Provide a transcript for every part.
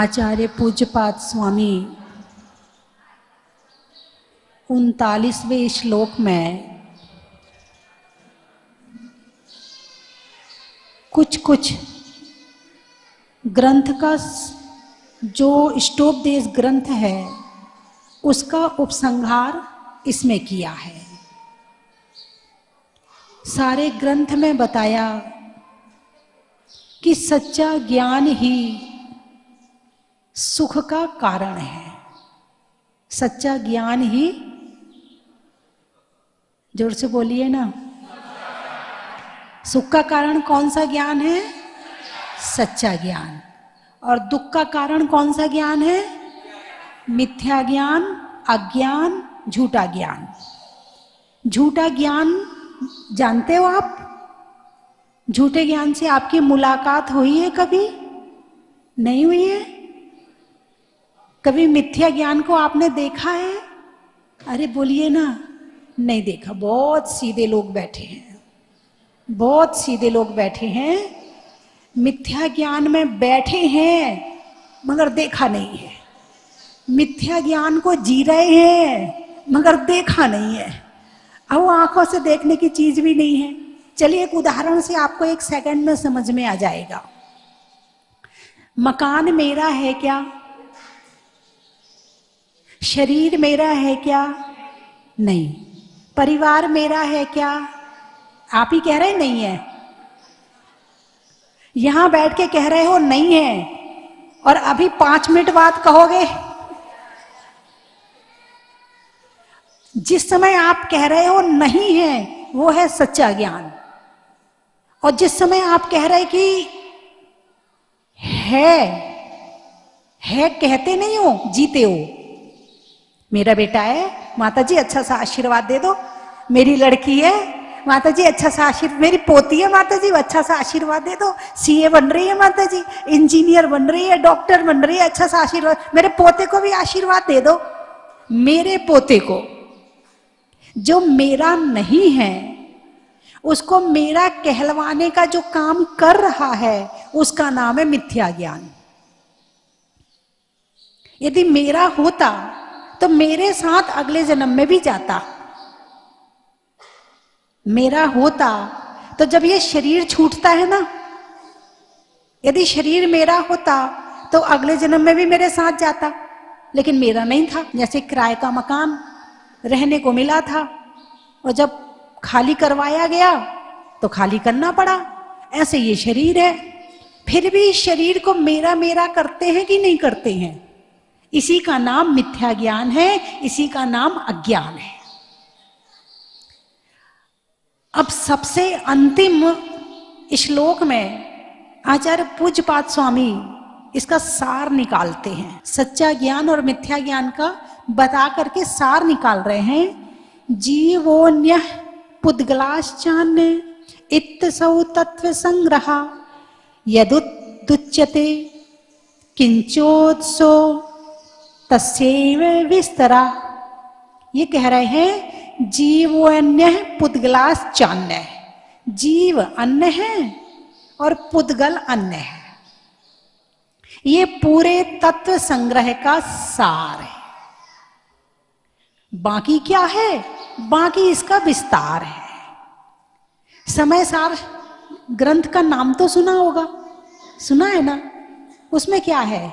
आचार्य पूज्यपाद स्वामी 39वें श्लोक में कुछ ग्रंथ का जो इष्टोपदेश ग्रंथ है उसका उपसंहार इसमें किया है। सारे ग्रंथ में बताया कि सच्चा ज्ञान ही सुख का कारण है। सच्चा ज्ञान ही, जोर से बोलिए ना, सुख का कारण कौन सा ज्ञान है? सच्चा ज्ञान। और दुख का कारण कौन सा ज्ञान है? मिथ्या ज्ञान, अज्ञान, झूठा ज्ञान। झूठा ज्ञान जानते हो आप? झूठे ज्ञान से आपकी मुलाकात हुई है कभी? नहीं हुई है? कभी मिथ्या ज्ञान को आपने देखा है? अरे बोलिए ना, नहीं देखा। बहुत सीधे लोग बैठे हैं, बहुत सीधे लोग बैठे हैं, मिथ्या ज्ञान में बैठे हैं मगर देखा नहीं है। मिथ्या ज्ञान को जी रहे हैं मगर देखा नहीं है। अब वो आंखों से देखने की चीज भी नहीं है। चलिए एक उदाहरण से आपको 1 सेकंड में समझ में आ जाएगा। मकान मेरा है क्या? शरीर मेरा है क्या? नहीं। परिवार मेरा है क्या? आप ही कह रहे नहीं है। यहां बैठ के कह रहे हो नहीं है, और अभी 5 मिनट बाद कहोगे। जिस समय आप कह रहे हो नहीं है वो है सच्चा ज्ञान, और जिस समय आप कह रहे कि है कहते नहीं हो, जीते हो। मेरा बेटा है, माताजी अच्छा सा आशीर्वाद दे दो। मेरी लड़की है, माताजी अच्छा सा आशीर्वाद। मेरी पोती है, माताजी अच्छा सा आशीर्वाद दे दो। सीए बन रही है माताजी, इंजीनियर बन रही है, डॉक्टर बन रही है, अच्छा सा आशीर्वाद। मेरे पोते को भी आशीर्वाद दे दो। मेरे पोते को, जो मेरा नहीं है, उसको मेरा कहलवाने का जो काम कर रहा है उसका नाम है मिथ्या ज्ञान। यदि मेरा होता तो मेरे साथ अगले जन्म में भी जाता। मेरा होता तो जब ये शरीर छूटता है ना, यदि शरीर मेरा होता तो अगले जन्म में भी मेरे साथ जाता, लेकिन मेरा नहीं था। जैसे किराए का मकान रहने को मिला था, और जब खाली करवाया गया तो खाली करना पड़ा। ऐसे ये शरीर है, फिर भी इस शरीर को मेरा मेरा करते हैं कि नहीं करते हैं? इसी का नाम मिथ्या ज्ञान है, इसी का नाम अज्ञान है। अब सबसे अंतिम श्लोक में आचार्य पूज्यपाद स्वामी इसका सार निकालते हैं। सच्चा ज्ञान और मिथ्या ज्ञान का बता करके सार निकाल रहे हैं। जीवोन्य पुद्गलाश्चान्य इत्तसौ तत्व संग्रह यदुच्यते किंचोत्सो तस्यैव विस्तरा। ये कह रहे हैं जीवोन्य पुद्गलाश्चान्य। जीव अन्य है और पुद्गल अन्य है। ये पूरे तत्व संग्रह का सार है। बाकी क्या है? बाकी इसका विस्तार है। समय सार ग्रंथ का नाम तो सुना होगा, सुना है ना? उसमें क्या है?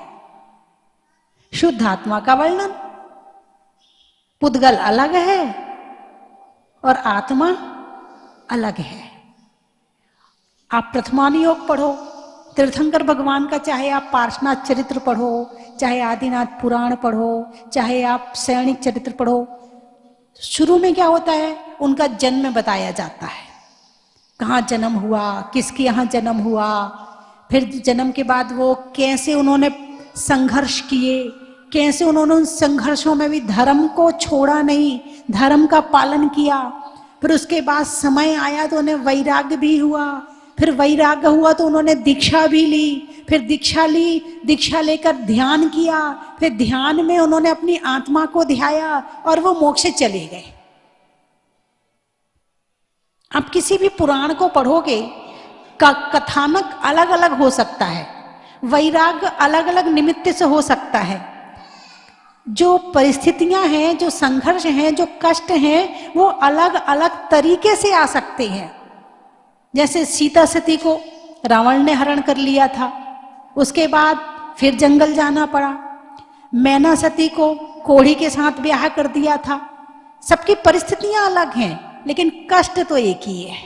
शुद्ध आत्मा का वर्णन। पुद्गल अलग है और आत्मा अलग है। आप प्रथमानुयोग पढ़ो, तीर्थंकर भगवान का, चाहे आप पार्श्वनाथ चरित्र पढ़ो, चाहे आदिनाथ पुराण पढ़ो, चाहे आप सैनिक चरित्र पढ़ो, शुरू में क्या होता है? उनका जन्म बताया जाता है। कहाँ जन्म हुआ, किसके यहाँ जन्म हुआ, फिर जन्म के बाद वो कैसे उन्होंने संघर्ष किए, कैसे उन्होंने उन संघर्षों में भी धर्म को छोड़ा नहीं, धर्म का पालन किया। फिर उसके बाद समय आया तो उन्हें वैराग्य भी हुआ, फिर वैराग्य हुआ तो उन्होंने दीक्षा भी ली, फिर दीक्षा ली, दीक्षा लेकर ध्यान किया, फिर ध्यान में उन्होंने अपनी आत्मा को ध्याया और वो मोक्ष चले गए। आप किसी भी पुराण को पढ़ोगे, कथानक अलग अलग हो सकता है, वैराग्य अलग अलग निमित्त से हो सकता है। जो परिस्थितियां हैं, जो संघर्ष हैं, जो कष्ट हैं, वो अलग अलग तरीके से आ सकते हैं। जैसे सीता सती को रावण ने हरण कर लिया था, उसके बाद फिर जंगल जाना पड़ा। मैना सती को कोढ़ी के साथ ब्याह कर दिया था। सबकी परिस्थितियां अलग हैं, लेकिन कष्ट तो एक ही है।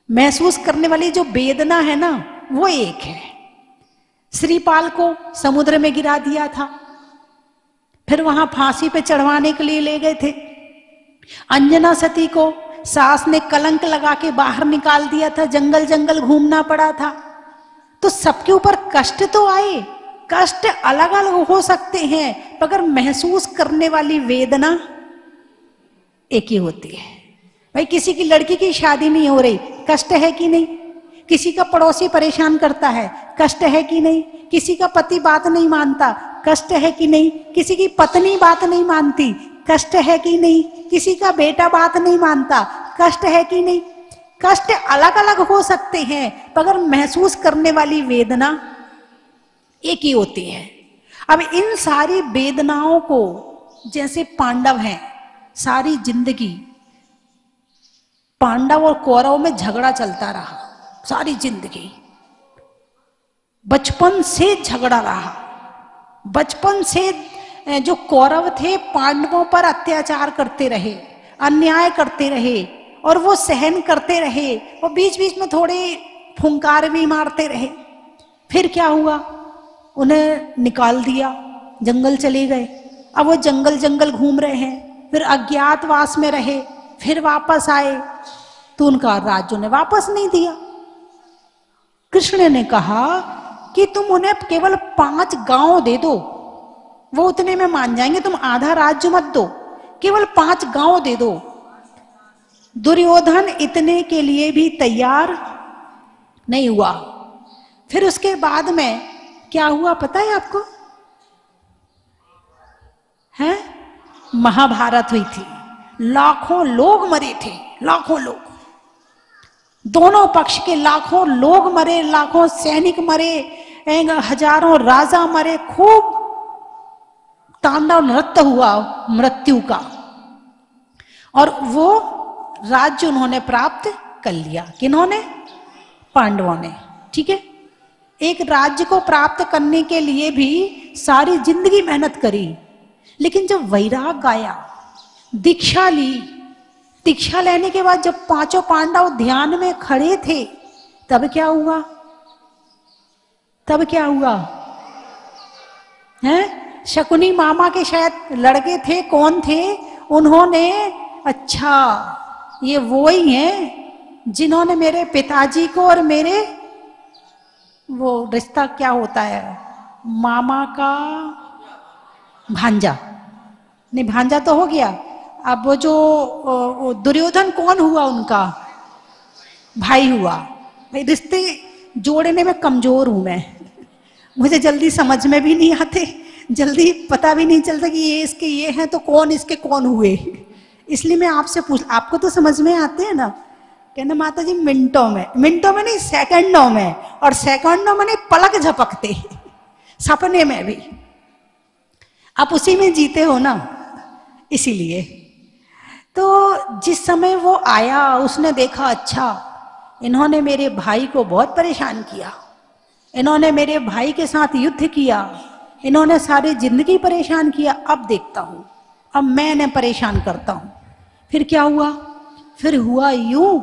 महसूस करने वाली जो वेदना है ना, वो एक है। श्रीपाल को समुद्र में गिरा दिया था, फिर वहां फांसी पे चढ़वाने के लिए ले गए थे। अंजना सती को सास ने कलंक लगा के बाहर निकाल दिया था, जंगल जंगल घूमना पड़ा था। तो सबके ऊपर कष्ट तो आए, कष्ट अलग अलग हो सकते हैं, मगर महसूस करने वाली वेदना एक ही होती है। भाई किसी की लड़की की शादी नहीं हो रही, कष्ट है कि नहीं? किसी का पड़ोसी परेशान करता है, कष्ट है कि नहीं? किसी का पति बात नहीं मानता, कष्ट है कि नहीं? किसी की पत्नी बात नहीं मानती, कष्ट है कि नहीं? किसी का बेटा बात नहीं मानता, कष्ट है कि नहीं? कष्ट अलग अलग हो सकते हैं, मगर महसूस करने वाली वेदना एक ही होती है। अब इन सारी वेदनाओं को, जैसे पांडव हैं, सारी जिंदगी पांडव और कौरव में झगड़ा चलता रहा, सारी जिंदगी बचपन से झगड़ा रहा। बचपन से जो कौरव थे पांडवों पर अत्याचार करते रहे, अन्याय करते रहे, और वो सहन करते रहे, और बीच बीच में थोड़े फुंकार भी मारते रहे। फिर क्या हुआ, उन्हें निकाल दिया, जंगल चले गए। अब वो जंगल जंगल घूम रहे हैं, फिर अज्ञातवास में रहे, फिर वापस आए तो उनका राज्य उन्हें वापस नहीं दिया। कृष्ण ने कहा कि तुम उन्हें केवल 5 गांव दे दो, वो उतने में मान जाएंगे, तुम आधा राज्य मत दो, केवल 5 गांव दे दो। दुर्योधन इतने के लिए भी तैयार नहीं हुआ। फिर उसके बाद में क्या हुआ पता है आपको? हैं? महाभारत हुई थी, लाखों लोग मरे थे, लाखों लोग, दोनों पक्ष के लाखों लोग मरे, लाखों सैनिक मरे, हजारों राजा मरे, खूब तांडव नृत्य हुआ मृत्यु का, और वो राज्य उन्होंने प्राप्त कर लिया। किन्होंने? पांडवों ने। ठीक है, एक राज्य को प्राप्त करने के लिए भी सारी जिंदगी मेहनत करी, लेकिन जब वैराग आया, दीक्षा ली, दीक्षा लेने के बाद जब 5 पांडव ध्यान में खड़े थे, तब क्या हुआ? तब क्या हुआ है? शकुनी मामा के शायद लड़के थे, कौन थे, उन्होंने, अच्छा ये वो ही हैं जिन्होंने मेरे पिताजी को और मेरे, वो रिश्ता क्या होता है, मामा का भांजा, नहीं भांजा तो हो गया, अब वो जो दुर्योधन कौन हुआ, उनका भाई हुआ। भाई रिश्ते जोड़ने में कमजोर हूं मैं, मुझे जल्दी समझ में भी नहीं आते, जल्दी पता भी नहीं चलता कि ये इसके ये हैं तो कौन इसके कौन हुए। इसलिए मैं आपसे पूछ, आपको तो समझ में आते हैं ना? कहना माता जी मिनटों में, मिनटों में नहीं सेकंडों में, और सेकंडों में नहीं पलक झपकते, सपने में भी आप उसी में जीते हो ना। इसीलिए तो जिस समय वो आया, उसने देखा अच्छा इन्होंने मेरे भाई को बहुत परेशान किया, इन्होंने मेरे भाई के साथ युद्ध किया, इन्होंने सारी जिंदगी परेशान किया, अब देखता हूं, अब मैं इन्हें परेशान करता हूं। फिर क्या हुआ? फिर हुआ यूं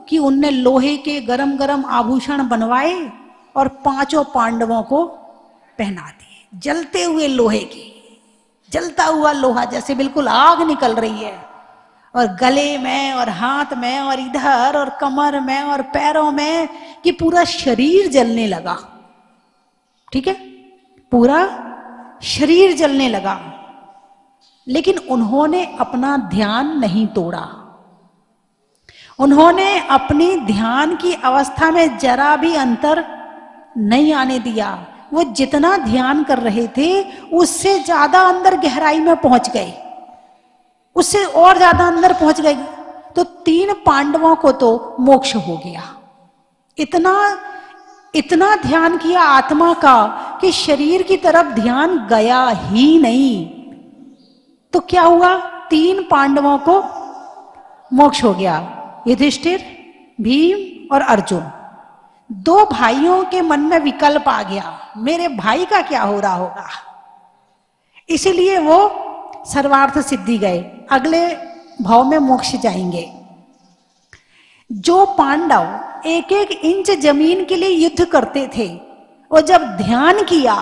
कि उनने लोहे के गरम गरम आभूषण बनवाए और 5 पांडवों को पहना दिए, जलते हुए लोहे के, जलता हुआ लोहा जैसे बिल्कुल आग निकल रही है, और गले में और हाथ में और इधर और कमर में और पैरों में, कि पूरा शरीर जलने लगा। ठीक है, पूरा शरीर जलने लगा, लेकिन उन्होंने अपना ध्यान नहीं तोड़ा, उन्होंने अपनी ध्यान की अवस्था में जरा भी अंतर नहीं आने दिया। वो जितना ध्यान कर रहे थे उससे ज्यादा अंदर गहराई में पहुंच गए, उससे और ज्यादा अंदर पहुंच गए, तो 3 पांडवों को तो मोक्ष हो गया। इतना इतना ध्यान किया आत्मा का कि शरीर की तरफ ध्यान गया ही नहीं। तो क्या हुआ? 3 पांडवों को मोक्ष हो गया, युधिष्ठिर, भीम और अर्जुन। 2 भाइयों के मन में विकल्प आ गया, मेरे भाई का क्या हो रहा होगा, इसीलिए वो सर्वार्थ सिद्धि गए, अगले भाव में मोक्ष जाएंगे। जो पांडव 1-1 इंच जमीन के लिए युद्ध करते थे, वो जब ध्यान किया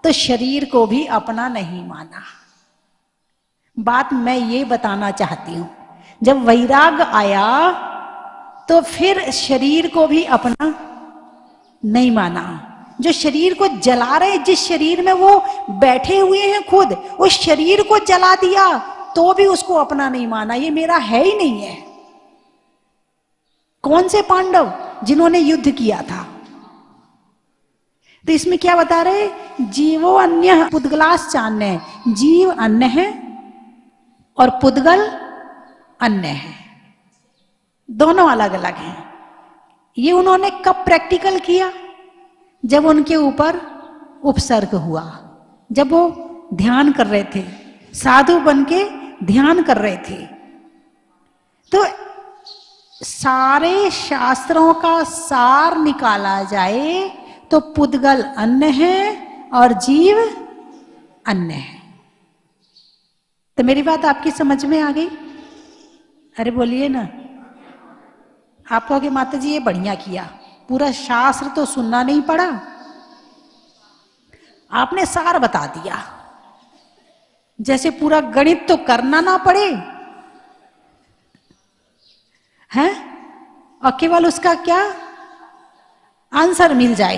तो शरीर को भी अपना नहीं माना। बात मैं ये बताना चाहती हूं, जब वैराग आया तो फिर शरीर को भी अपना नहीं माना। जो शरीर को जला रहे, जिस शरीर में वो बैठे हुए हैं खुद, उस शरीर को जला दिया तो भी उसको अपना नहीं माना, ये मेरा है ही नहीं है। कौन से पांडव? जिन्होंने युद्ध किया था। तो इसमें क्या बता रहे? जीवो अन्य पुद्गलास चान्य, जीव अन्य है और पुद्गल अन्य है, दोनों अलग अलग हैं। ये उन्होंने कब प्रैक्टिकल किया? जब उनके ऊपर उपसर्ग हुआ, जब वो ध्यान कर रहे थे, साधु बन के ध्यान कर रहे थे। तो सारे शास्त्रों का सार निकाला जाए तो पुद्गल अन्य है और जीव अन्य है। तो मेरी बात आपकी समझ में आ गई? अरे बोलिए ना। आप कहोगे माता जी ये बढ़िया किया, पूरा शास्त्र तो सुनना नहीं पड़ा, आपने सार बता दिया, जैसे पूरा गणित तो करना ना पड़े हैं, और केवल उसका क्या आंसर मिल जाए।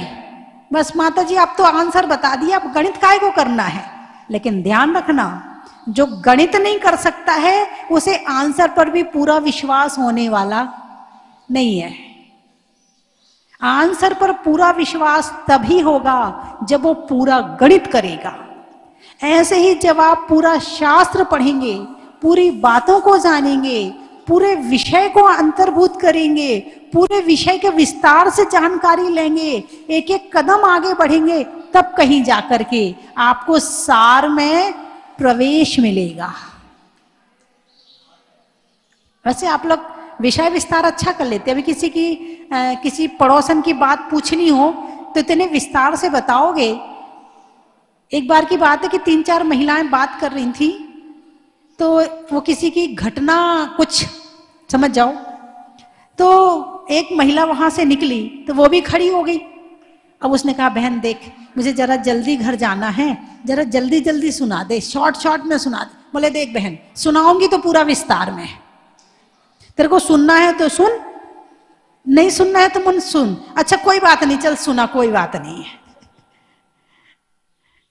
बस माता जी आप तो आंसर बता दिया, अब गणित काहे को करना है। लेकिन ध्यान रखना, जो गणित नहीं कर सकता है उसे आंसर पर भी पूरा विश्वास होने वाला नहीं है। आंसर पर पूरा विश्वास तभी होगा जब वो पूरा गणित करेगा। ऐसे ही जब आप पूरा शास्त्र पढ़ेंगे, पूरी बातों को जानेंगे, पूरे विषय को अंतर्भूत करेंगे, पूरे विषय के विस्तार से जानकारी लेंगे, एक एक कदम आगे बढ़ेंगे, तब कहीं जाकर के आपको सार में प्रवेश मिलेगा। वैसे आप लोग विषय विस्तार अच्छा कर लेते हैं। अभी किसी पड़ोसन की बात पूछनी हो तो इतने विस्तार से बताओगे। एक बार की बात है कि 3-4 महिलाएं बात कर रही थी, तो वो किसी की घटना कुछ समझ जाओ, तो एक महिला वहां से निकली तो वो भी खड़ी हो गई। अब उसने कहा बहन देख मुझे जरा जल्दी घर जाना है, जरा जल्दी जल्दी सुना दे, शॉर्ट में सुना दे। बोले देख बहन सुनाऊंगी तो पूरा विस्तार में, तेरे को सुनना है तो सुन, नहीं सुनना है तो मन सुन। अच्छा कोई बात नहीं, चल सुना, कोई बात नहीं है।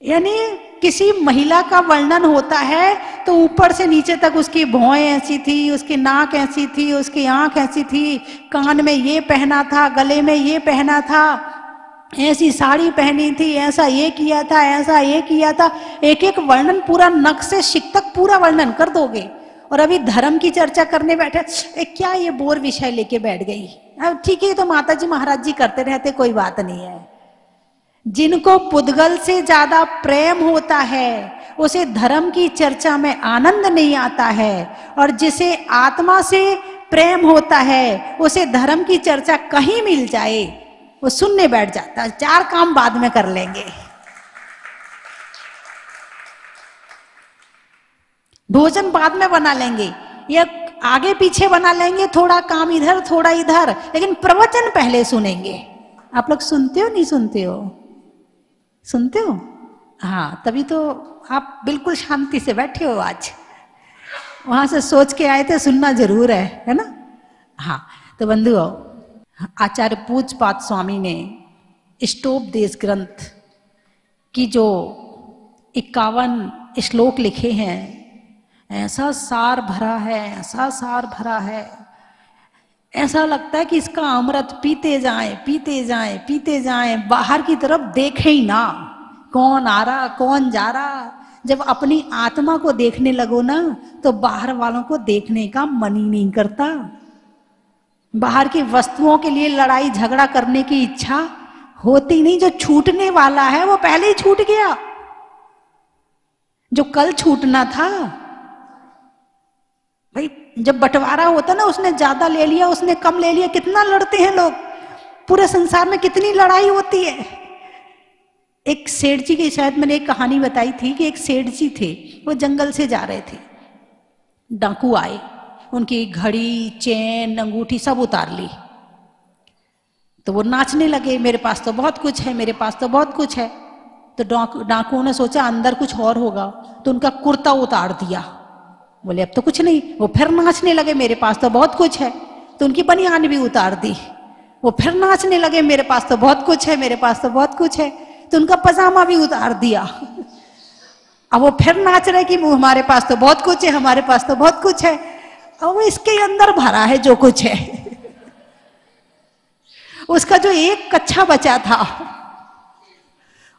यानी किसी महिला का वर्णन होता है तो ऊपर से नीचे तक उसकी भौएं ऐसी थी, उसकी नाक ऐसी थी, उसकी आंख ऐसी थी, कान में ये पहना था, गले में ये पहना था, ऐसी साड़ी पहनी थी, ऐसा ये किया था, ऐसा ये किया था। एक एक वर्णन पूरा नख से शिक तक पूरा वर्णन कर दोगे। और अभी धर्म की चर्चा करने बैठे, क्या ये बोर विषय लेके बैठ गई। अब ठीक है तो माता जी महाराज जी करते रहते, कोई बात नहीं है। जिनको पुद्गल से ज्यादा प्रेम होता है उसे धर्म की चर्चा में आनंद नहीं आता है, और जिसे आत्मा से प्रेम होता है उसे धर्म की चर्चा कहीं मिल जाए वो सुनने बैठ जाता है। 4 काम बाद में कर लेंगे, भोजन बाद में बना लेंगे, या आगे पीछे बना लेंगे, थोड़ा काम इधर थोड़ा इधर, लेकिन प्रवचन पहले सुनेंगे। आप लोग सुनते हो नहीं सुनते हो? सुनते हो? हाँ, तभी तो आप बिल्कुल शांति से बैठे हो। आज वहां से सोच के आए थे, सुनना जरूर है ना? हाँ, तो बंधुओं, आचार्य पूज्यपाद स्वामी ने इष्टोपदेश ग्रंथ की जो 51 श्लोक लिखे हैं, ऐसा सार भरा है, ऐसा सार भरा है, ऐसा लगता है कि इसका अमृत पीते जाएं, पीते जाएं, पीते जाएं, बाहर की तरफ देखें ही ना, कौन आ रहा कौन जा रहा। जब अपनी आत्मा को देखने लगो ना तो बाहर वालों को देखने का मन ही नहीं करता। बाहर की वस्तुओं के लिए लड़ाई झगड़ा करने की इच्छा होती नहीं, जो छूटने वाला है वो पहले ही छूट गया, जो कल छूटना था। भाई जब बंटवारा होता ना, उसने ज्यादा ले लिया, उसने कम ले लिया, कितना लड़ते हैं लोग, पूरे संसार में कितनी लड़ाई होती है। एक सेठ जी की, शायद मैंने एक कहानी बताई थी कि एक सेठ जी थे, वो जंगल से जा रहे थे, डाकू आए, उनकी घड़ी, चेन, अंगूठी सब उतार ली। तो वो नाचने लगे, मेरे पास तो बहुत कुछ है, मेरे पास तो बहुत कुछ है। तो डाकुओं ने सोचा अंदर कुछ और होगा, तो उनका कुर्ता उतार दिया। बोले अब तो कुछ नहीं। वो फिर नाचने लगे, मेरे पास तो बहुत कुछ है। तो उनकी बनियान भी उतार दी। वो फिर नाचने लगे, मेरे पास तो बहुत कुछ है, मेरे पास तो बहुत कुछ है। तो उनका पजामा भी उतार दिया। अब वो फिर नाच रहे कि हमारे पास तो बहुत कुछ है, हमारे पास तो बहुत कुछ है। अब वो इसके अंदर भरा है जो कुछ है। उसका जो एक कच्छा बचा था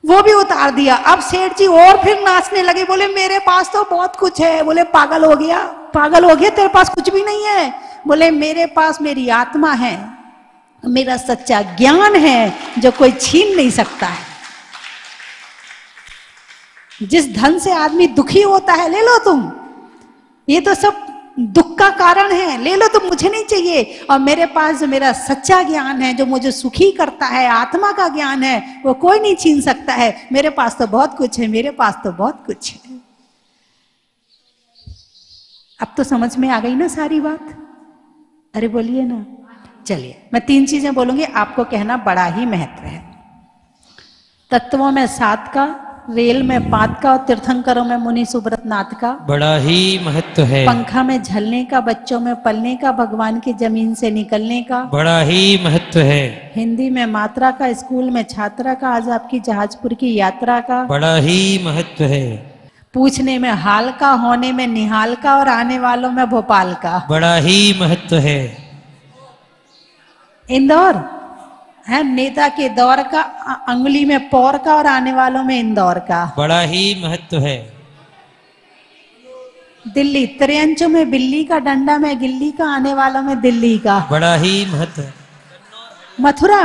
वो भी उतार दिया। अब सेठ जी और फिर नाचने लगे, बोले मेरे पास तो बहुत कुछ है। बोले पागल हो गया, पागल हो गया, तेरे पास कुछ भी नहीं है। बोले मेरे पास मेरी आत्मा है, मेरा सच्चा ज्ञान है जो कोई छीन नहीं सकता है। जिस धन से आदमी दुखी होता है, ले लो तुम, ये तो सब दुख का कारण है, ले लो तुम, मुझे नहीं चाहिए। और मेरे पास जो मेरा सच्चा ज्ञान है, जो मुझे सुखी करता है, आत्मा का ज्ञान है, वो कोई नहीं छीन सकता है। मेरे पास तो बहुत कुछ है, मेरे पास तो बहुत कुछ है। अब तो समझ में आ गई ना सारी बात? अरे बोलिए ना। चलिए मैं 3 चीजें बोलूंगी, आपको कहना बड़ा ही महत्व है। तत्वों में 7 का, रेल में 5 का, और तीर्थंकरों में मुनि सुब्रत नाथ का बड़ा ही महत्व है। पंखा में झलने का, बच्चों में पलने का, भगवान की जमीन से निकलने का बड़ा ही महत्व है। हिंदी में मात्रा का, स्कूल में छात्रा का, आज आपकी जहाजपुर की यात्रा का बड़ा ही महत्व है। पूछने में हाल का, होने में निहाल का, और आने वालों में भोपाल का। बड़ा ही महत्व है। इंदौर है नेता के दौर का, अंगुली में पौर का, और आने वालों में इंदौर का। बड़ा ही महत्व है। दिल्ली त्रियंचु में बिल्ली का, डंडा में गिल्ली का, आने वालों में दिल्ली का। बड़ा ही महत्व है। मथुरा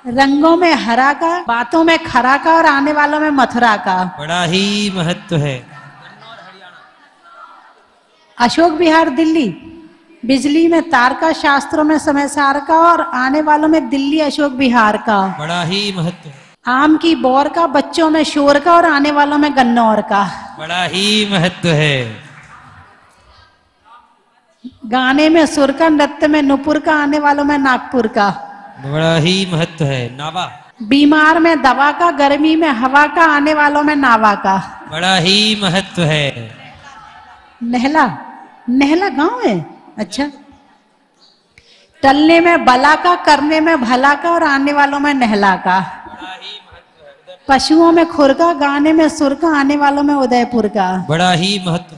रंगों में हरा का, बातों में खरा का, और आने वालों में मथुरा का। बड़ा ही महत्व है। अशोक विहार दिल्ली बिजली में तार का, शास्त्रों में समय सार का, और आने वालों में दिल्ली अशोक विहार का। बड़ा ही महत्व है। आम की बौर का, बच्चों में शोर का, और आने वालों में गन्नौर का। बड़ा ही महत्व है। गाने में सुर का, नृत्य में नुपुर का, आने वालों में नागपुर का। बड़ा ही महत्व है। नावा बीमार में दवा का, गर्मी में हवा का, आने वालों में नावा का। बड़ा ही महत्व है। नहला, नहला गांव है, अच्छा। टलने में बला का, करने में भला का, और आने वालों में नहला का। पशुओं में खुर का, गाने में सुर का, आने वालों में उदयपुर का। बड़ा ही महत्व।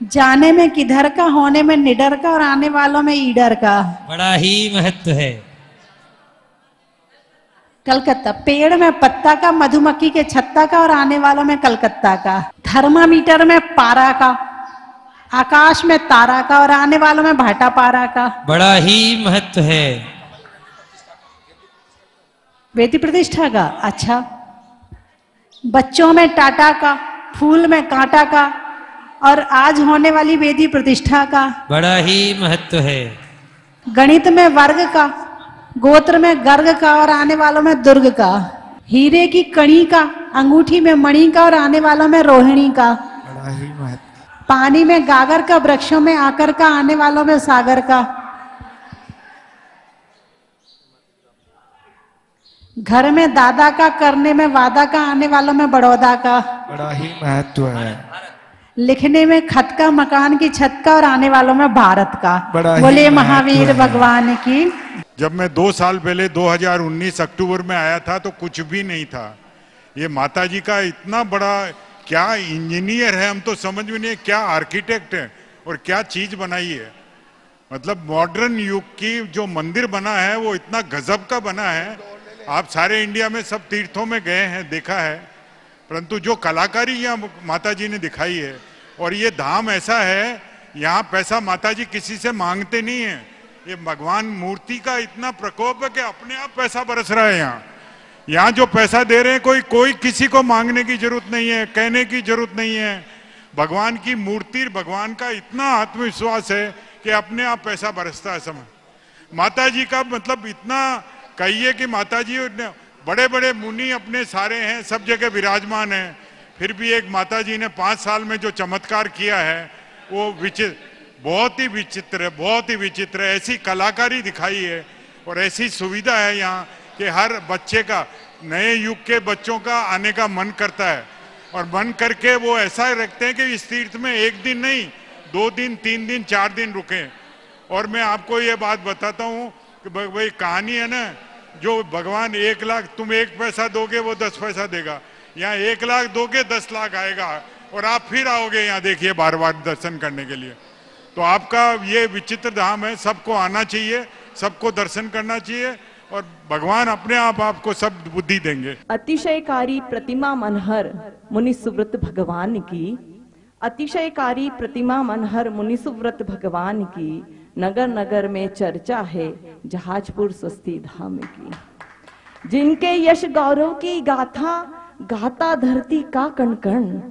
जाने में किधर का, होने में निडर का, और आने वालों में ईडर का। बड़ा ही महत्व है। कलकत्ता पेड़ में पत्ता का, मधुमक्खी के छत्ता का, और आने वालों में कलकत्ता का। थर्मामीटर में पारा का, आकाश में तारा का, और आने वालों में भाटा पारा का। बड़ा ही महत्व है। वेदी प्रतिष्ठा का, अच्छा। बच्चों में टाटा का, फूल में कांटा का, और आज होने वाली वेदी प्रतिष्ठा का। बड़ा ही महत्व है। गणित में वर्ग का, गोत्र में गर्ग का, और आने वालों में दुर्ग का। हीरे की कणी का, अंगूठी में मणि का, और आने वालों में रोहिणी का। बड़ा ही महत्व। पानी में गागर का, वृक्षों में आकर का, आने वालों में सागर का। घर में दादा का, करने में वादा का, आने वालों में बड़ौदा का। बड़ा ही महत्व है। लिखने में खत का, मकान की छत का, और आने वालों में भारत का। बड़ा ही बोले महत्व महावीर है। भगवान की। जब मैं 2 साल पहले 2019 अक्टूबर में आया था तो कुछ भी नहीं था। ये माता जी का इतना बड़ा, क्या इंजीनियर है, हम तो समझ में नहीं, क्या आर्किटेक्ट है और क्या चीज बनाई है। मतलब मॉडर्न युग की जो मंदिर बना है वो इतना गजब का बना है। आप सारे इंडिया में सब तीर्थों में गए हैं, देखा है, परंतु जो कलाकारी यहाँ माता जी ने दिखाई है, और ये धाम ऐसा है, यहाँ पैसा माता जी किसी से मांगते नहीं है। ये भगवान मूर्ति का इतना प्रकोप है कि अपने आप पैसा बरस रहा है। यहाँ जो पैसा दे रहे हैं कोई किसी को मांगने की जरूरत नहीं है, कहने की जरूरत नहीं है। भगवान की मूर्ति, भगवान का इतना आत्मविश्वास है कि अपने आप पैसा बरसता है। समय माता जी का मतलब इतना कहिए कि माता जी बड़े बड़े मुनि अपने सारे हैं, सब जगह विराजमान हैं, फिर भी एक माता जी ने 5 साल में जो चमत्कार किया है वो बहुत ही विचित्र है, बहुत ही विचित्र है। ऐसी कलाकारी दिखाई है और ऐसी सुविधा है यहाँ कि हर बच्चे का, नए युग के बच्चों का आने का मन करता है और मन करके वो ऐसा रखते हैं कि इस तीर्थ में 1 दिन नहीं, 2 दिन, 3 दिन, 4 दिन रुके। और मैं आपको ये बात बताता हूँ कि भाई कहानी है ना, जो भगवान 1 लाख, तुम 1 पैसा दोगे वो 10 पैसा देगा, यहाँ 1 लाख दोगे 10 लाख आएगा और आप फिर आओगे यहाँ, देखिए बार बार दर्शन करने के लिए। तो आपका ये विचित्र धाम है, सबको आना चाहिए, सबको दर्शन करना चाहिए और भगवान अपने आप आपको सब बुद्धि देंगे। अतिशयकारी प्रतिमा मनहर मुनि सुव्रत भगवान की, अतिशयकारी प्रतिमा मनहर मुनि सुव्रत भगवान की, नगर नगर में चर्चा है जहाजपुर स्वस्ति धाम की। जिनके यश गौरव की गाथा गाता धरती का कण कण,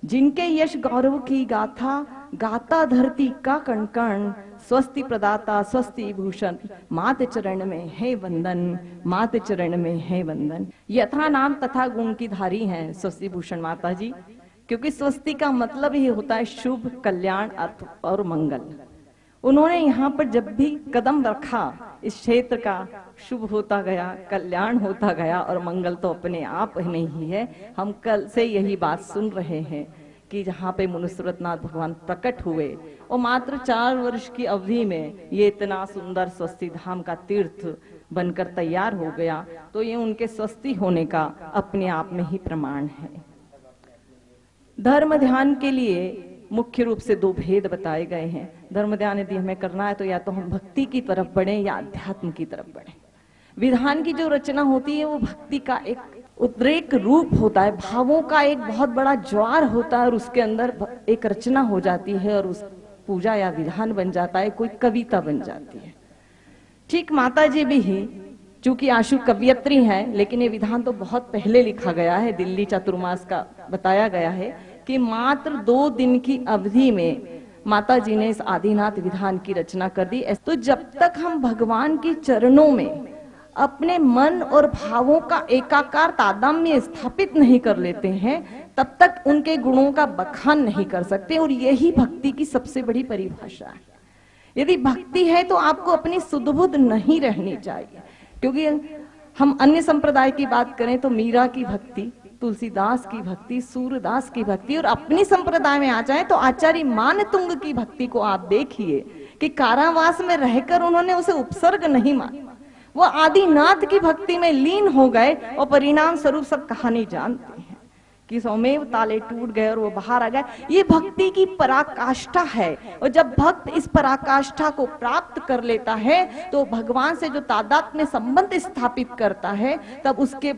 जिनके यश गौरव की गाथा गाता धरती का कण कण, स्वस्ति प्रदाता स्वस्ति भूषण मात चरण में है वंदन, मात चरण में है वंदन। यथा नाम तथा गुण की धारी हैं स्वस्ति भूषण माता जी, क्योंकि स्वस्ति का मतलब ही होता है शुभ, कल्याण, अर्थ और मंगल। उन्होंने यहाँ पर जब भी कदम रखा इस क्षेत्र का शुभ होता गया, कल्याण होता गया और मंगल तो अपने आप में ही है। हम कल से यही बात सुन रहे हैं कि जहाँ पे मुनिसुरतनाथ भगवान प्रकट हुए और मात्र 4 वर्ष की अवधि में ये इतना सुंदर स्वस्ति धाम का तीर्थ बनकर तैयार हो गया, तो ये उनके स्वस्ति होने का अपने आप में ही प्रमाण है। धर्म ध्यान के लिए मुख्य रूप से 2 भेद बताए गए हैं। धर्म ध्यान यदि हमें करना है तो या तो हम भक्ति की तरफ बढ़े या अध्यात्म की तरफ बढ़े। विधान की जो रचना होती है वो भक्ति का एक उद्रेक रूप होता है, भावों का एक बहुत बड़ा ज्वार होता है और उसके अंदर एक रचना हो जाती है और उस पूजा या विधान बन जाता है, कोई कविता बन जाती है। ठीक माता जी भी ही चूंकि आशु कवियत्री हैं, लेकिन ये विधान तो बहुत पहले लिखा गया है, दिल्ली चातुर्मास का बताया गया है कि मात्र 2 दिन की अवधि में माता जी ने इस आदिनाथ विधान की रचना कर दी। तो जब तक हम भगवान के चरणों में अपने मन और भावों का एकाकार तादात्म्य स्थापित नहीं कर लेते हैं, तब तक उनके गुणों का बखान नहीं कर सकते। और यही भक्ति की सबसे बड़ी परिभाषा है। यदि भक्ति है तो आपको अपनी सुध-बुध नहीं रहनी चाहिए, क्योंकि हम अन्य संप्रदाय की बात करें तो मीरा की भक्ति, तुलसीदास की भक्ति, सूरदास की भक्ति, और अपनी संप्रदाय में आ जाए तो आचार्य मानतुंग की भक्ति को आप देखिए कि कारावास में रहकर उन्होंने उसे उपसर्ग नहीं माना, वो आदिनाथ की भक्ति में लीन हो गए और परिणाम स्वरूप सब कहानी जानते हैं कि सौमेव ताले टूट गए और वो बाहर आ गए। ये भक्ति की पराकाष्ठा है और जब भक्त इस पराकाष्ठा को प्राप्त कर लेता है तो भगवान से जो तादात्म्य संबंध स्थापित करता है, तब उसके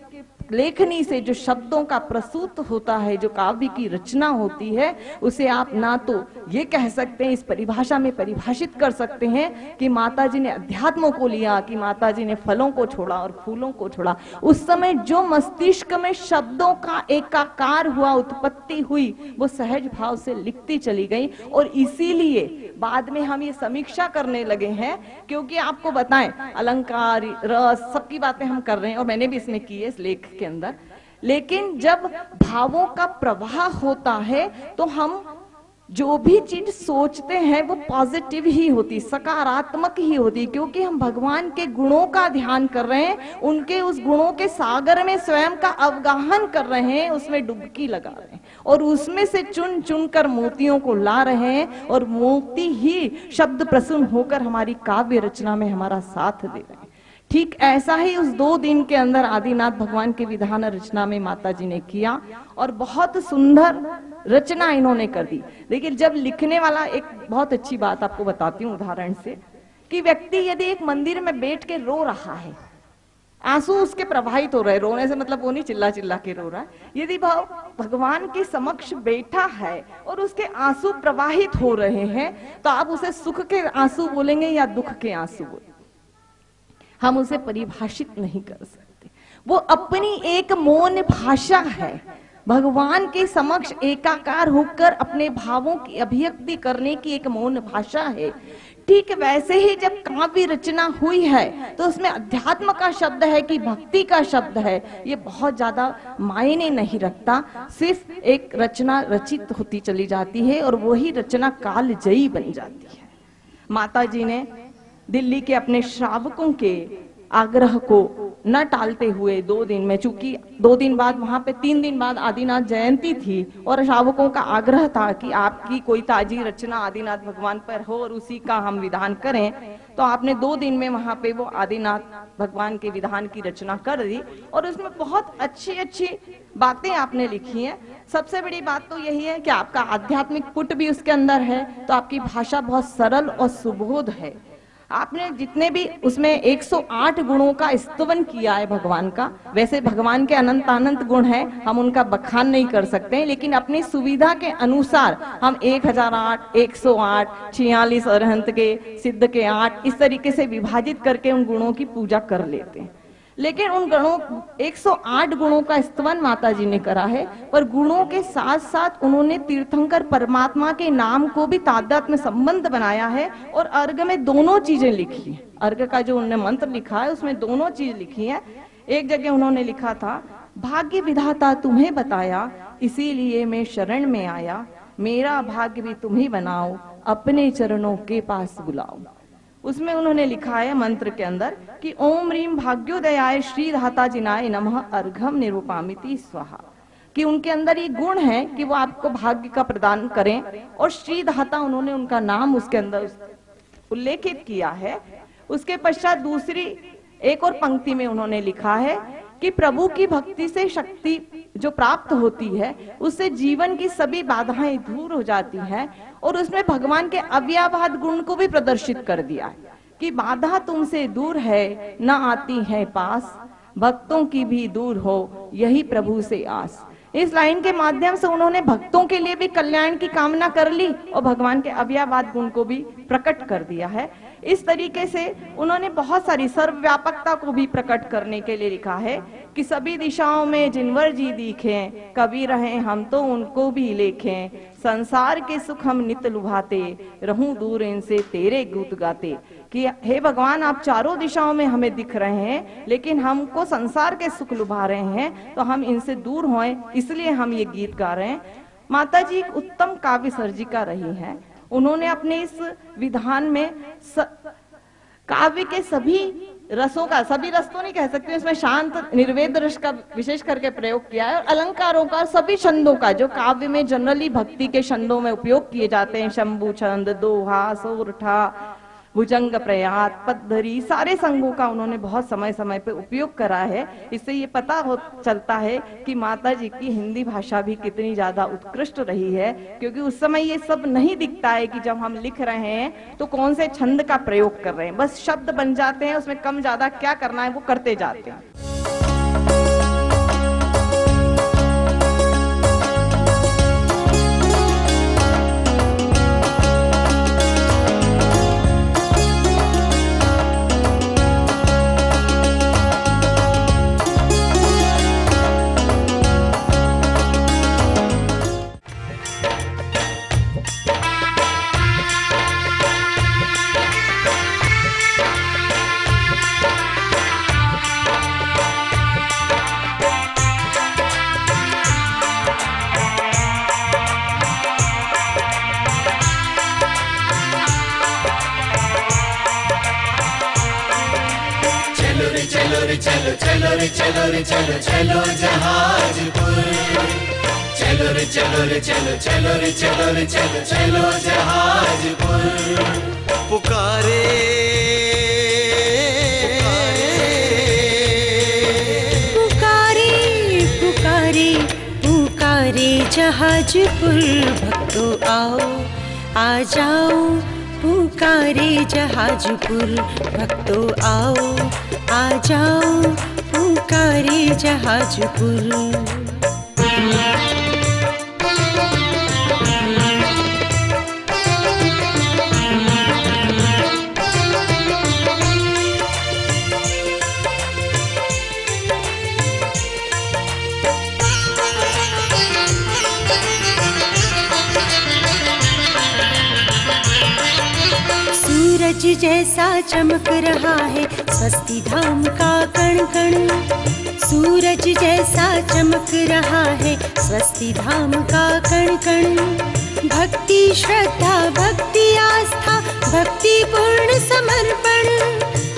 लेखनी से जो शब्दों का प्रसूत होता है, जो काव्य की रचना होती है, उसे आप ना तो ये कह सकते हैं, इस परिभाषा में परिभाषित कर सकते हैं कि माता जी ने अध्यात्म को लिया, कि माता जी ने फलों को छोड़ा और फूलों को छोड़ा। उस समय जो मस्तिष्क में शब्दों का एकाकार हुआ, उत्पत्ति हुई, वो सहज भाव से लिखती चली गई। और इसीलिए बाद में हम ये समीक्षा करने लगे हैं, क्योंकि आपको बताएं अलंकार, रस, सबकी बातें हम कर रहे हैं और मैंने भी इसमें की है इस लेख के अंदर। लेकिन जब भावों का प्रवाह होता है तो हम जो भी चीज सोचते हैं वो पॉजिटिव ही होती, सकारात्मक ही होती, क्योंकि हम भगवान के गुणों का ध्यान कर रहे हैं, उनके उस गुणों के सागर में स्वयं का अवगाहन कर रहे हैं, उसमें डुबकी लगा रहे हैं और उसमें से चुन चुन कर मोतियों को ला रहे हैं और मोती ही शब्द प्रसून होकर हमारी काव्य रचना में हमारा साथ दे रहे हैं। ठीक ऐसा ही उस 2 दिन के अंदर आदिनाथ भगवान के विधान रचना में माता जी ने किया और बहुत सुंदर रचना इन्होंने कर दी। लेकिन जब लिखने वाला, एक बहुत अच्छी बात आपको बताती हूँ उदाहरण से, कि व्यक्ति यदि एक मंदिर में बैठ के रो रहा है आंसू उसके प्रवाहित हो रहे, रोने से मतलब वो नहीं चिल्ला चिल्ला के रो रहा है। यदि भाव भगवान के समक्ष बैठा है और उसके आंसू प्रवाहित हो रहे हैं तो आप उसे सुख के आंसू बोलेंगे या दुख के आंसू बोलेंगे, हम उसे परिभाषित नहीं कर सकते। वो अपनी एक मौन भाषा है, भगवान के समक्ष एकाकार होकर अपने भावों की अभिव्यक्ति करने की एक मौन भाषा है। ठीक वैसे ही जब काव्य रचना हुई है तो उसमें अध्यात्म का शब्द है कि भक्ति का शब्द है, ये बहुत ज्यादा मायने नहीं रखता। सिर्फ एक रचना रचित होती चली जाती है और वही रचना कालजयी बन जाती है। माता जी ने दिल्ली के अपने श्रावकों के आग्रह को न टालते हुए 2 दिन में, चूंकि 2 दिन बाद वहां पे 3 दिन बाद आदिनाथ जयंती थी और श्रावकों का आग्रह था कि आपकी कोई ताजी रचना आदिनाथ भगवान पर हो और उसी का हम विधान करें, तो आपने 2 दिन में वहां पे वो आदिनाथ भगवान के विधान की रचना कर दी और उसमें बहुत अच्छी अच्छी बातें आपने लिखी हैं। सबसे बड़ी बात तो यही है कि आपका आध्यात्मिक पुट भी उसके अंदर है, तो आपकी भाषा बहुत सरल और सुबोध है। आपने जितने भी उसमें 108 गुणों का स्तवन किया है भगवान का, वैसे भगवान के अनंत अनंत गुण है, हम उनका बखान नहीं कर सकते, लेकिन अपनी सुविधा के अनुसार हम 1008, 108, 46 अरहंत के, सिद्ध के 8 इस तरीके से विभाजित करके उन गुणों की पूजा कर लेते हैं। लेकिन उन गुणों 108 गुणों का स्तवन माता जी ने करा है, पर गुणों के साथ साथ उन्होंने तीर्थंकर परमात्मा के नाम को भी तादात्म्य संबंध बनाया है और अर्घ में दोनों चीजें लिखी है। अर्घ का जो उन्होंने मंत्र लिखा है उसमें दोनों चीज लिखी है। एक जगह उन्होंने लिखा था, भाग्य विधाता तुम्हें बताया, इसीलिए मैं शरण में आया, मेरा भाग्य भी तुम ही बनाओ, अपने चरणों के पास बुलाओ। उसमें उन्होंने लिखा है मंत्र के अंदर कि ओम रीम भाग्योदयाय श्री धाता जिनाय नमः अर्घम निरूपामिति स्वाहा, कि उनके अंदर ये गुण है कि वो आपको भाग्य का प्रदान करें, और श्री धाता उन्होंने उनका नाम उसके अंदर उल्लेखित किया है। उसके पश्चात दूसरी एक और पंक्ति में उन्होंने लिखा है कि प्रभु की भक्ति से शक्ति जो प्राप्त होती है उससे जीवन की सभी बाधाएं दूर हो जाती हैं, और उसमें भगवान के अव्याभात गुण को भी प्रदर्शित कर दिया है कि बाधा तुमसे दूर है, न आती है पास, भक्तों की भी दूर हो, यही प्रभु से आस। इस लाइन के माध्यम से उन्होंने भक्तों के लिए भी कल्याण की कामना कर ली और भगवान के अव्याभात गुण को भी प्रकट कर दिया है। इस तरीके से उन्होंने बहुत सारी सर्वव्यापकता को भी प्रकट करने के लिए लिखा है कि सभी दिशाओं में जिनवर जी दिखें, कभी रहे हम तो उनको भी लेखें, संसार के सुख हम नित लुभाते, रहूं दूर इनसे तेरे गीत गाते। कि हे भगवान, आप चारों दिशाओं में हमें दिख रहे हैं, लेकिन हमको संसार के सुख लुभा रहे हैं, तो हम इनसे दूर होएं, इसलिए हम ये गीत गा रहे हैं। माता जी एक उत्तम काव्य सर्जिका रही हैं। उन्होंने अपने इस विधान में काव्य के सभी रसों का, सभी रस तो नहीं कह सकते, इसमें शांत निर्वेद रस का विशेष करके प्रयोग किया है, और अलंकारों का, सभी छंदों का जो काव्य में जनरली भक्ति के छंदों में उपयोग किए जाते हैं, शंभु छंद, दोहा, सोरठा, भुजंग प्रयात, पद्धरी, सारे संगों का उन्होंने बहुत समय समय पे उपयोग करा है। इससे ये पता हो चलता है कि माता जी की हिंदी भाषा भी कितनी ज्यादा उत्कृष्ट रही है, क्योंकि उस समय ये सब नहीं दिखता है कि जब हम लिख रहे हैं तो कौन से छंद का प्रयोग कर रहे हैं, बस शब्द बन जाते हैं, उसमें कम ज्यादा क्या करना है वो करते जाते हैं। चलो रे चलो रे चलो चलो जहाजपुर, चलो रे चलो रे चलो चलो रे चलो रे चलो चलो जहाजपुर। पुकारे पुकारे पुकारे पुकारे जहाजपुर, भक्तों आओ आ जाओ, पुकारे जहाजपुर, भक्तों आओ आ जाओ पुकारे जहाजपुर। सूरज जैसा चमक रहा है स्वस्ति धाम का कण कण। सूरज जैसा चमक रहा है स्वस्ति धाम का कण कण। भक्ति श्रद्धा भक्ति आस्था भक्ति पूर्ण समर्पण।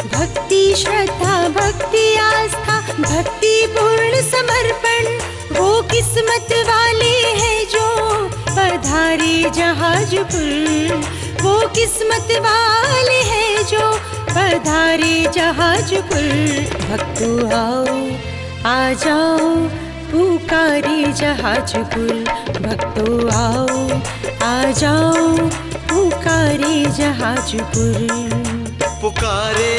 भक्ति श्रद्धा भक्ति आस्था भक्ति पूर्ण समर्पण। वो किस्मत वाले हैं जो पधारे जहाजपुर। वो किस्मत वाले हैं जो पधारे जहाजपुर। भक्तों आओ आ जाओ पुकारे जहाजपुर। भक्तों आओ आ जाओ पुकारे जहाजपुर। पुकारे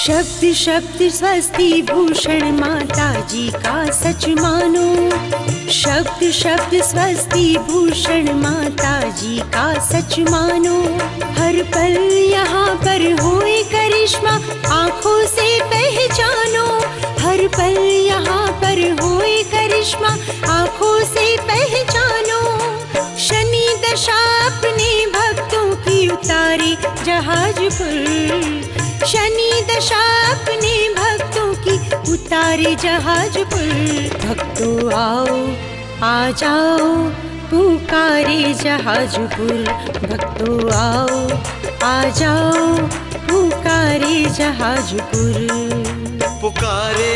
शब्द शब्द स्वस्ति भूषण माता जी का सच मानो। शब्द शब्द स्वस्ति भूषण माता जी का सच मानो। हर पल यहाँ पर होए करिश्मा आँखों से पहचानो। हर पल यहाँ पर होए करिश्मा आँखों से पहचानो। शनि दशा अपने भक्तों की उतारे जहाजपुर। शनि दशा अपने भक्तों की उतारे जहाजपुर। भक्तों आओ आ जाओ पुकारे जहाजपुर। भक्तों आओ आ जाओ पुकारे जहाजपुर। पुकारे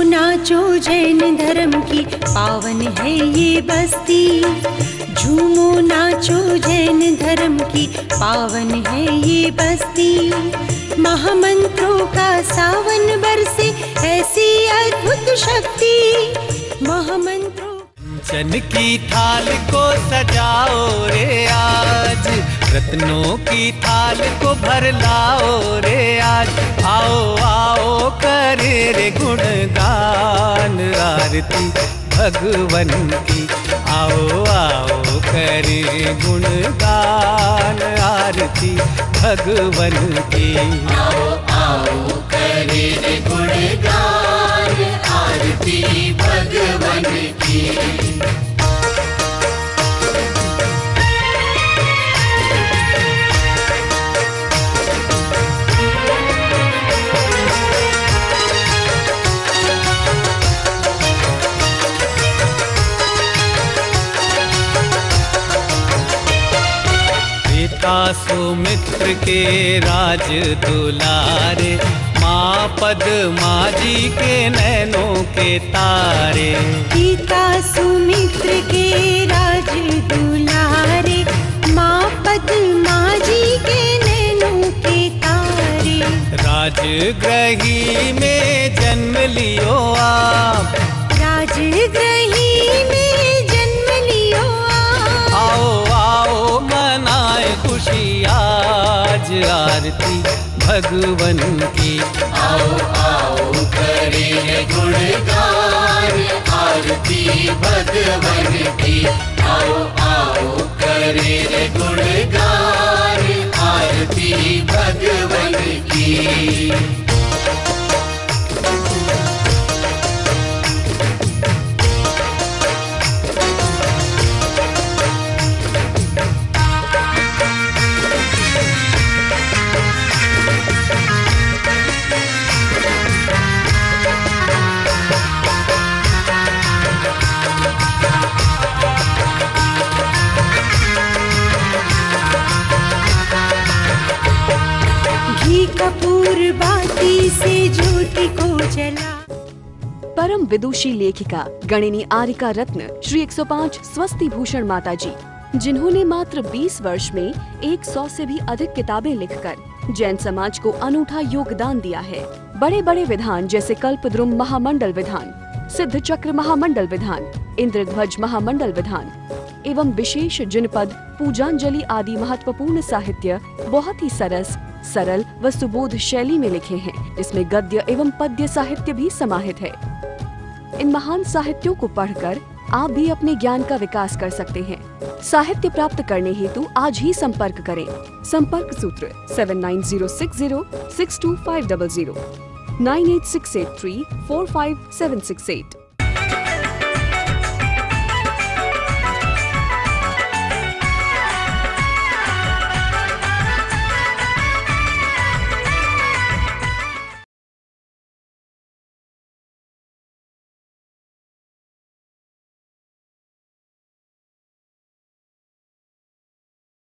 नाचो जैन धर्म की पावन है ये बस्ती। झूमो नाचो जैन धर्म की पावन है ये बस्ती। महामंत्रों का सावन बरसे ऐसी अद्भुत शक्ति। महामंत्रों चन की थाल को सजाओ रे आज। रत्नों की थाल को भर लाओ रे आज। आओ आओ करे रे गुणगान आरती भगवन की। आओ आओ करे गुणगान आरती भगवन की। आओ आओ करे रे गुणगान आरती भगवन की। सुमित्र के राज दुलारे। माँ पद्मा जी के नैनों के तारे। पिता सुमित्र के राज दुलारे। माँ पद्मा जी के नैनों के तारे। राजगृही में जन्म लियो आप। राजगृही में जन्म लियो आप। आओ आओ मनाए खुशी आज आरती भगवन की। आओ आओ करे गुणगान आरती भगवन की। आओ आओ करे गुणगान आरती भगवन की। चला। परम विदुषी लेखिका गणिनी आरिका रत्न श्री 105 स्वस्ति भूषण माता जी, जिन्होंने मात्र 20 वर्ष में 100 से भी अधिक किताबें लिखकर जैन समाज को अनूठा योगदान दिया है। बड़े बड़े विधान जैसे कल्पद्रुम महामंडल विधान, सिद्ध चक्र महामंडल विधान, इंद्रध्वज महामंडल विधान एवं विशेष जिनपद, पूजांजलि आदि महत्वपूर्ण साहित्य बहुत ही सरल व सुबोध शैली में लिखे हैं, जिसमें गद्य एवं पद्य साहित्य भी समाहित है। इन महान साहित्यों को पढ़कर आप भी अपने ज्ञान का विकास कर सकते हैं। साहित्य प्राप्त करने हेतु आज ही संपर्क करें। संपर्क सूत्र 7906062500 98683 45768।